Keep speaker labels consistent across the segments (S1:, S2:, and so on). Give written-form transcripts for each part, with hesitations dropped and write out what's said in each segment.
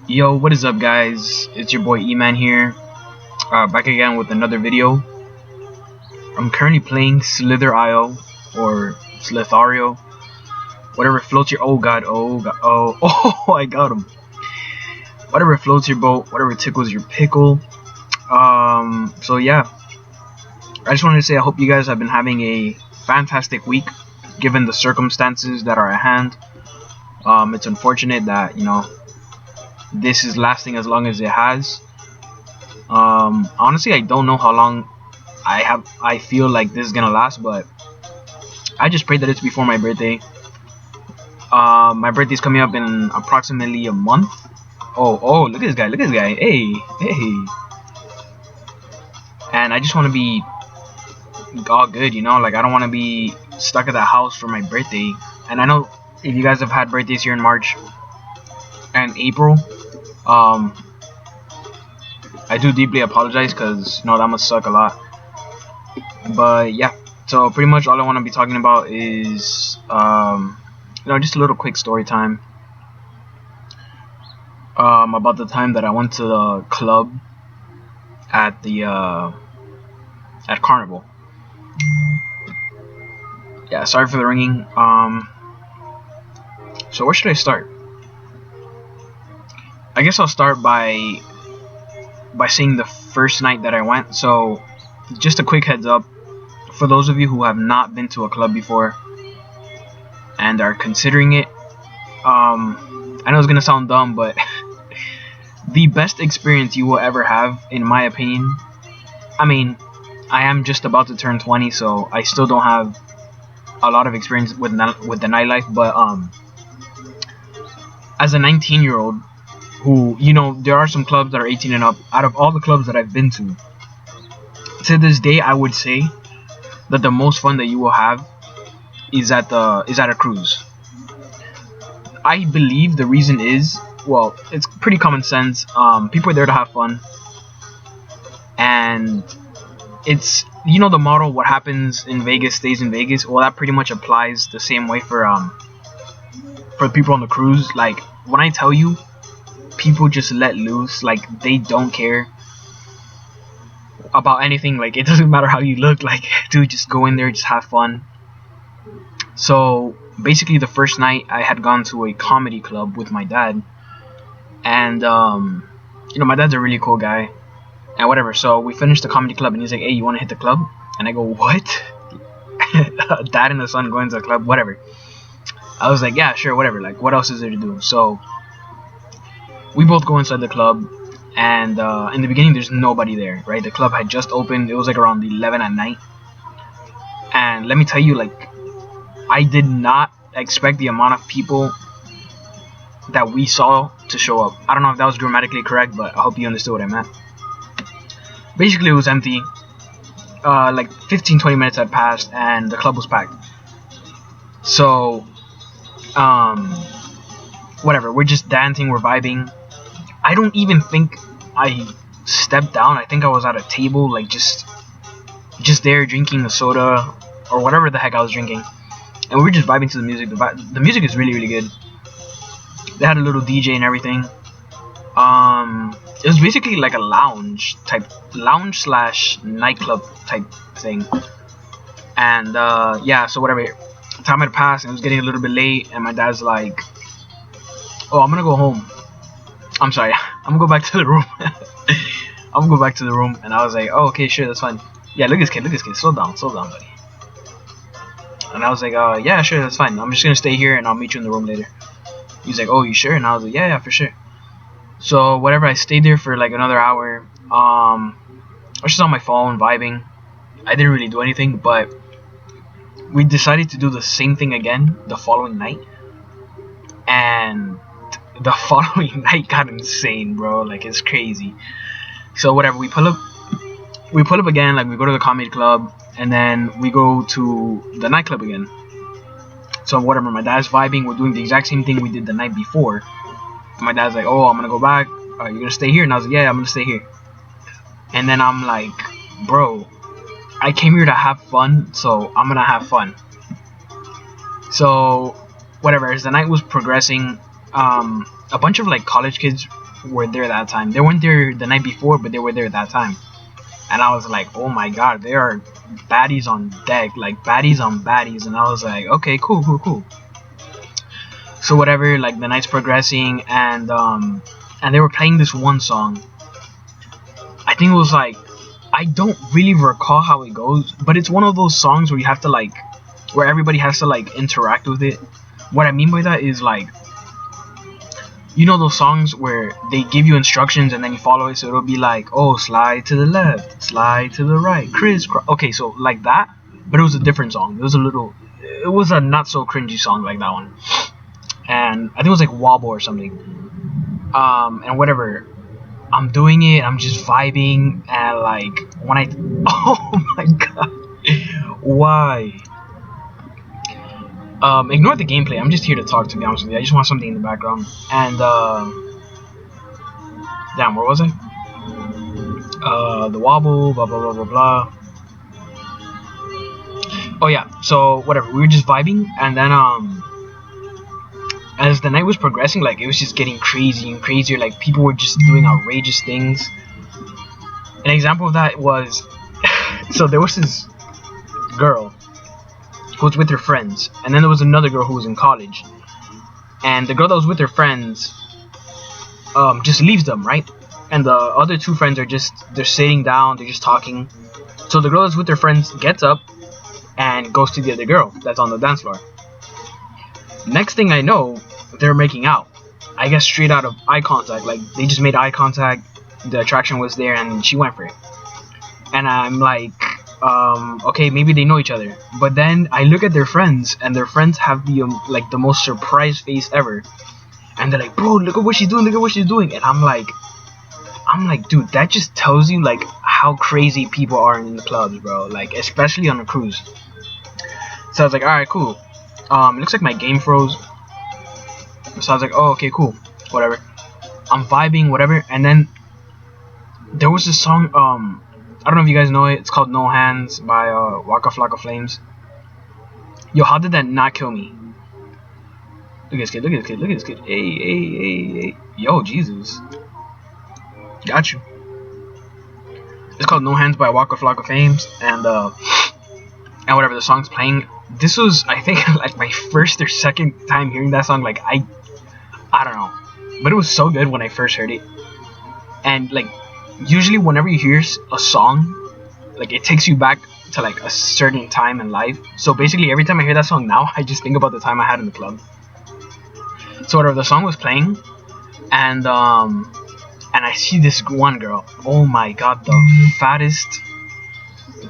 S1: Yo, what is up, guys? It's your boy E-Man here, back again with another video. I'm currently playing Slither IO or Slithario, whatever floats your. Oh, I got him. Whatever floats your boat, whatever tickles your pickle. So yeah, I just wanted to say I hope you guys have been having a fantastic week, given the circumstances that are at hand. It's unfortunate that this is lasting as long as it has. Honestly, I don't know how long I feel like this is gonna last, but I just pray that it's before my birthday. My birthday's coming up in approximately a month. Oh, look at this guy, hey. And I just want to be all good, like I don't want to be stuck at the house for my birthday. And I know if you guys have had birthdays here in March and April, I do deeply apologize, because that must suck a lot. But yeah, so pretty much all I want to be talking about is just a little quick story time about the time that I went to the club at the at Carnival. Yeah, sorry for the ringing. So where should I start? I guess I'll start by saying the first night that I went. So just a quick heads up for those of you who have not been to a club before and are considering it. I know it's gonna sound dumb, but the best experience you will ever have, in my opinion. I mean, I am just about to turn 20, so I still don't have a lot of experience with the nightlife. But as a 19-year-old, who there are some clubs that are 18 and up. Out of all the clubs that I've been to this day, I would say that the most fun that you will have is at a cruise. I believe the reason is, well, it's pretty common sense. People are there to have fun, and it's the motto, what happens in Vegas stays in Vegas. Well, that pretty much applies the same way for people on the cruise. Like, when I tell you, people just let loose, like they don't care about anything. Like, it doesn't matter how you look, like, dude, just go in there, just have fun. So basically, the first night I had gone to a comedy club with my dad, and my dad's a really cool guy and whatever. So we finished the comedy club and he's like, hey, you want to hit the club? And I go, what? Dad and the son going to the club, whatever. I was like, yeah, sure, whatever, like, what else is there to do? So we both go inside the club, and in the beginning there's nobody there, right? The club had just opened. It was like around 11 at night, and let me tell you, like, I did not expect the amount of people that we saw to show up. I don't know if that was grammatically correct, but I hope you understood what I meant. Basically, it was empty. Like 15-20 minutes had passed and the club was packed. So whatever, we're just dancing, we're vibing. I don't even think I stepped down. I think I was at a table, like just there drinking a soda or whatever the heck I was drinking, and we were just vibing to the music. The music is really, really good. They had a little DJ and everything. It was basically like a lounge slash nightclub type thing. And yeah, so whatever, time had passed and it was getting a little bit late, and my dad's like, oh, I'm gonna go home. I'm sorry, I'm gonna go back to the room. I'm gonna go back to the room. And I was like, oh, okay, sure, that's fine. Yeah, look at this kid, slow down, buddy. And I was like, yeah, sure, that's fine. I'm just gonna stay here and I'll meet you in the room later. He's like, oh, you sure? And I was like, yeah, for sure. So whatever, I stayed there for like another hour. I was just on my phone vibing. I didn't really do anything, but we decided to do the same thing again the following night. And the following night got insane, bro. Like, it's crazy. So whatever, we pull up again. Like, we go to the comedy club, and then we go to the nightclub again. So whatever, my dad's vibing. We're doing the exact same thing we did the night before. And my dad's like, oh, I'm gonna go back. You're gonna stay here? And I was like, yeah, I'm gonna stay here. And then I'm like, bro, I came here to have fun, so I'm gonna have fun. So whatever, as the night was progressing, a bunch of like college kids were there that time. They weren't there the night before, but they were there that time. And I was like, oh my god, there are baddies on deck, like baddies on baddies. And I was like, okay, cool, cool, cool. So whatever, like the night's progressing, and they were playing this one song. I think it was like, I don't really recall how it goes, but it's one of those songs where you have to like, where everybody has to like interact with it. What I mean by that is like, you know those songs where they give you instructions and then you follow it, so it'll be like, oh, slide to the left, slide to the right, crisscross. Okay, so like that, but it was a different song. It was a not so cringy song like that one. And I think it was like Wobble or something. And whatever. I'm doing it, I'm just vibing, and like, when I, oh my god, why? Ignore the gameplay, I'm just here to talk, to be honest with you. I just want something in the background. And, damn, where was I? The wobble, blah, blah, blah, blah, blah. Oh yeah, so, whatever, we were just vibing, and then, as the night was progressing, like, it was just getting crazy and crazier. Like, people were just doing outrageous things. An example of that was, so there was this girl who was with her friends, and then there was another girl who was in college. And the girl that was with her friends, just leaves them, right? And the other two friends are they're sitting down, they're just talking. So the girl that's with her friends gets up and goes to the other girl that's on the dance floor. Next thing I know, they're making out. I guess straight out of eye contact. Like, they just made eye contact, the attraction was there, and she went for it. And I'm like, okay, maybe they know each other. But then I look at their friends, and their friends have the like the most surprised face ever. And they're like, bro, look at what she's doing, look at what she's doing. And I'm like, dude, that just tells you like how crazy people are in the clubs, bro. Like, especially on a cruise. So I was like, alright, cool. It looks like my game froze. So I was like, oh, okay, cool, whatever. I'm vibing, whatever. And then there was this song, I don't know if you guys know it. It's called No Hands by Waka Flocka Flames. Yo, how did that not kill me? Look at this kid, look at this kid, look at this kid. Hey, hey, hey, hey. Yo, Jesus. Got you. It's called No Hands by Waka Flocka Flames, and whatever, the song's playing. This was, I think, like my first or second time hearing that song. Like, I don't know, but it was so good when I first heard it. And like, usually whenever you hear a song, like, it takes you back to like a certain time in life. So basically, every time I hear that song now, I just think about the time I had in the club. So whatever, the song was playing, and I see this one girl. Oh my god, the fattest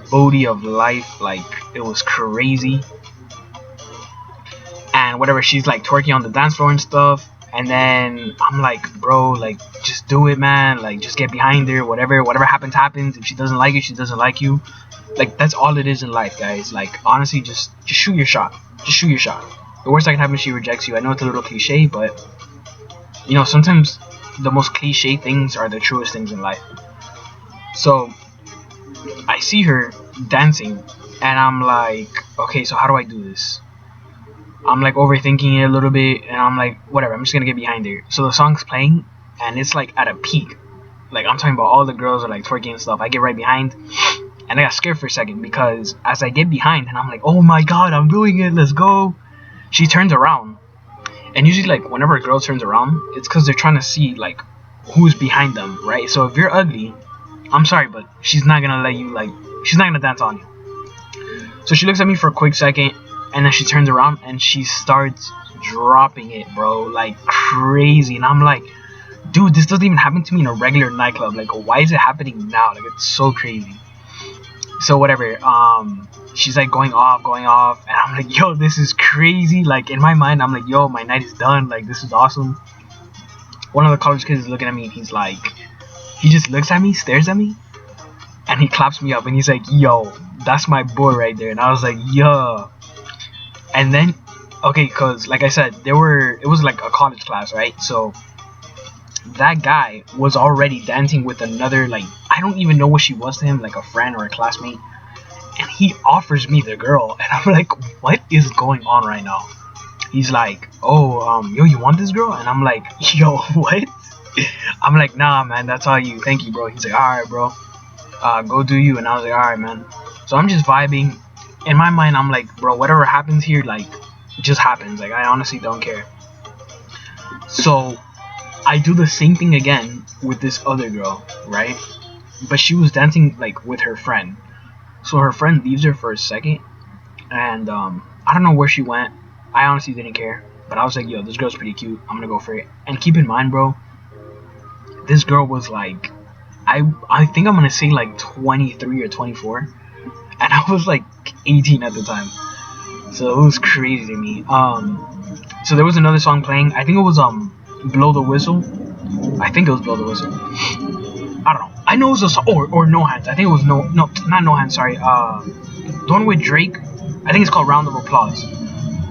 S1: booty of life. Like, it was crazy. And whatever, she's like twerking on the dance floor and stuff. And then I'm like, bro, like, just do it, man. Like, just get behind her. Whatever happens, happens. If she doesn't like you, she doesn't like you. Like, that's all it is in life, guys. Like, honestly, just shoot your shot. Just shoot your shot. The worst that can happen is she rejects you. I know it's a little cliche, but you know, sometimes the most cliche things are the truest things in life. So I see her dancing, and I'm like, okay, so how do I do this? I'm like overthinking it a little bit, and I'm like, whatever, I'm just gonna get behind her. So the song's playing, and it's like at a peak. Like, I'm talking about all the girls are like twerking and stuff. I get right behind, and I got scared for a second, because as I get behind, and I'm like, oh my god, I'm doing it, let's go. She turns around, and usually, like, whenever a girl turns around, it's because they're trying to see like who's behind them, right? So if you're ugly, I'm sorry, but she's not gonna let you, like, she's not gonna dance on you. So she looks at me for a quick second, and then she turns around and she starts dropping it, bro, like crazy. And I'm like, dude, this doesn't even happen to me in a regular nightclub. Like, why is it happening now? Like, it's so crazy. So whatever, she's like going off, and I'm like, yo, this is crazy. Like, in my mind, I'm like, yo, my night is done. Like, this is awesome. One of the college kids is looking at me, and he's like, he just looks at me, stares at me, and he claps me up, and he's like, yo, that's my boy right there. And I was like, yeah. And then, okay, cause like I said, it was like a college class, right? So that guy was already dancing with another, like, I don't even know what she was to him, like a friend or a classmate. And he offers me the girl, and I'm like, what is going on right now? he's like, oh, yo, you want this girl? And I'm like, yo, what? I'm like, nah, man, that's all you. Thank you, bro. He's like, alright, bro. Go do you. And I was like, alright, man. So I'm just vibing. In my mind, I'm like, bro, whatever happens here, like, just happens. Like, I honestly don't care. So I do the same thing again with this other girl, right? But she was dancing, like, with her friend. So her friend leaves her for a second. And, I don't know where she went. I honestly didn't care. But I was like, yo, this girl's pretty cute. I'm gonna go for it. And keep in mind, bro, this girl was like, I think I'm gonna say like 23 or 24, and I was like 18 at the time, so it was crazy to me. So there was another song playing. I think it was Blow the Whistle. I think it was Blow the Whistle. I don't know. I know it was a song, or No Hands. I think it was no, not No Hands. Sorry. The one with Drake. I think it's called Round of Applause.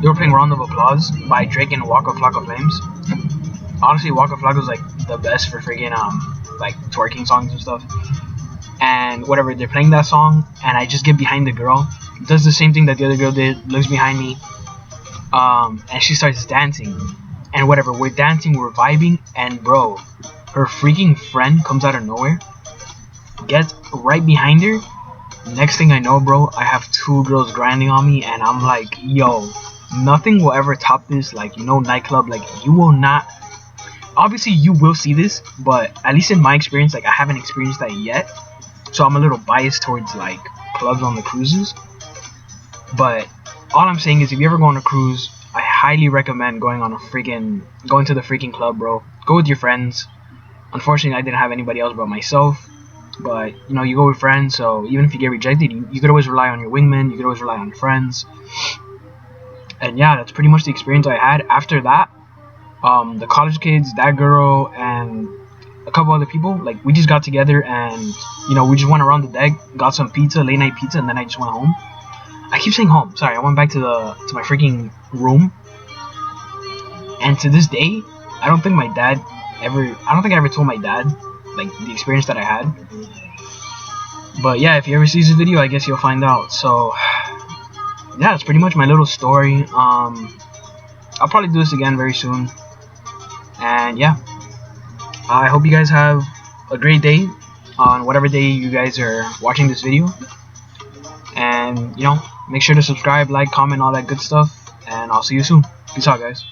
S1: They were playing Round of Applause by Drake and Waka Flocka Flames. Honestly, Waka Flocka was like the best for freaking like twerking songs and stuff. And whatever, they're playing that song, and I just get behind the girl, does the same thing that the other girl did, looks behind me, and she starts dancing. And whatever, we're dancing, we're vibing, and bro, her freaking friend comes out of nowhere, gets right behind her. Next thing I know, bro, I have two girls grinding on me, and I'm like, yo, nothing will ever top this. Like, you know, nightclub, like, you will not. Obviously, you will see this, but at least in my experience, like, I haven't experienced that yet. So I'm a little biased towards, like, clubs on the cruises. But all I'm saying is, if you ever go on a cruise, I highly recommend going to the freaking club, bro. Go with your friends. Unfortunately, I didn't have anybody else but myself. But, you know, you go with friends, so even if you get rejected, you could always rely on your wingman. You could always rely on your friends. And yeah, that's pretty much the experience I had. After that, the college kids, that girl, and a couple other people, like, we just got together and, you know, we just went around the deck, got some pizza, late night pizza, and then I just went home. I keep saying home, sorry, I went back to my freaking room. And to this day, I don't think I ever told my dad, like, the experience that I had. But yeah, if he ever sees the video, I guess you'll find out. So yeah, that's pretty much my little story. I'll probably do this again very soon. And yeah, I hope you guys have a great day on whatever day you guys are watching this video. And, you know, make sure to subscribe, like, comment, all that good stuff. And I'll see you soon. Peace out, guys.